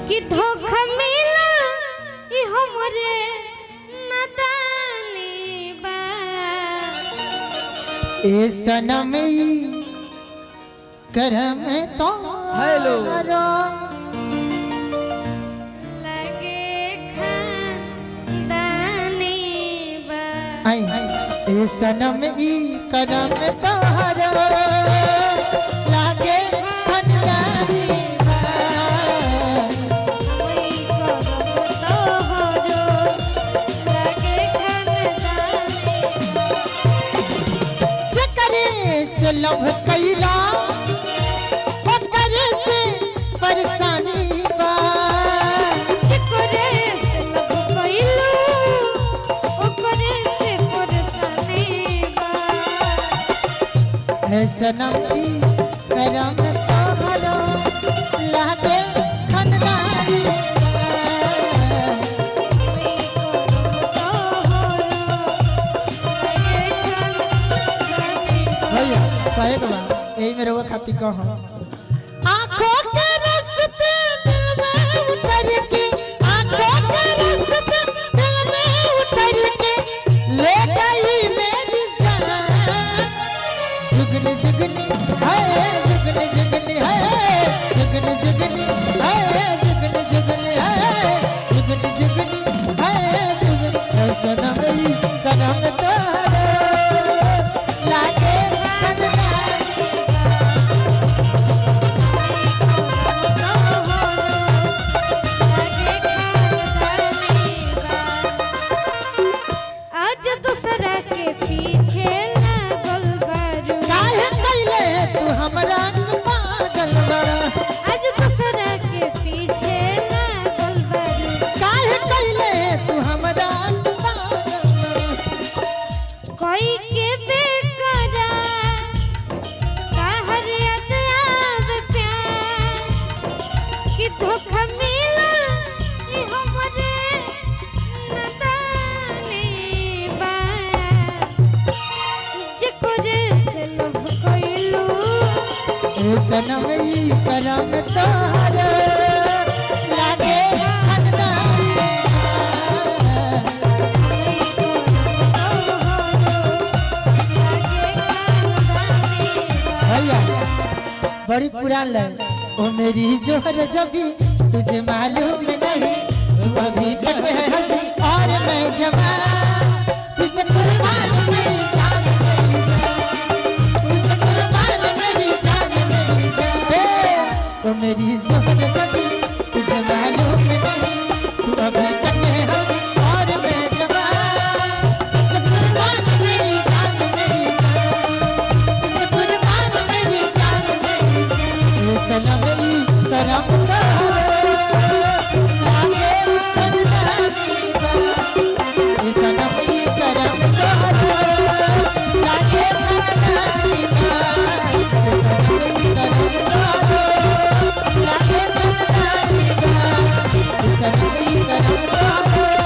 कि धोखा मिला ई हमरे नादानी बा ए सनम करम तो हेलो लगे खानदानी बा आई ए सनम करम तोहरो लागे खानदानी बा कोई करम तोहरो लगे खानदानी जकरे से लव कैला ओकरे से परेशानी बा जकरे से लव कइलू ओकरे से परेशानी बा है सनम करम तोहरो लागे खानदानी भैया कहे के बा यही मेरे को खाती कहो आंखों के रास्ते दिल में उतर के आंखों के रास्ते दिल में उतर के ले गई मेरी जान जुगनी जुगनी है जुगनी जुगनी है जुगनी जुगनी है जुगनी जुगनी है जुगनी जुगनी है जुगनी सनम करम तोहरो लागे खानदानी आज दूसरा के पीछे लागल बारू काहे कैले तू हमरा के पागल बड़ा आज दूसरा के पीछे लागल बारू काहे कैले तू हमरा के पागल बड़ा कोई के बेकरार बाहर याद आवे प्यार कि धोखा मिला ई हमरे नादानी बा जकरे से लव कइलू ए सनम करम तोहरो लागे खानदानी भैया बड़ी पुरान लग ओ मेरी जोहर जबी तुझे मालूम नहीं तू अभी तक है हंसी और मैं जवान तुझ पर कुर्बान मेरी जान मेरी जान तुझ पर कुर्बान मेरी जान मेरी जान ओ मेरी जोहर जबी तुझे मालूम नहीं तू अभी तक है हंसी और मैं जवान तुझ पर कुर्बान मेरी जान मेरी जान कुर्बान मेरी जान मेरी जान सनम करम तोहरो लागे खानदानी बा सनम करम तोहरो लागे खानदानी बा सनम करम तोहरो लागे खानदानी बा सनम करम तोहरो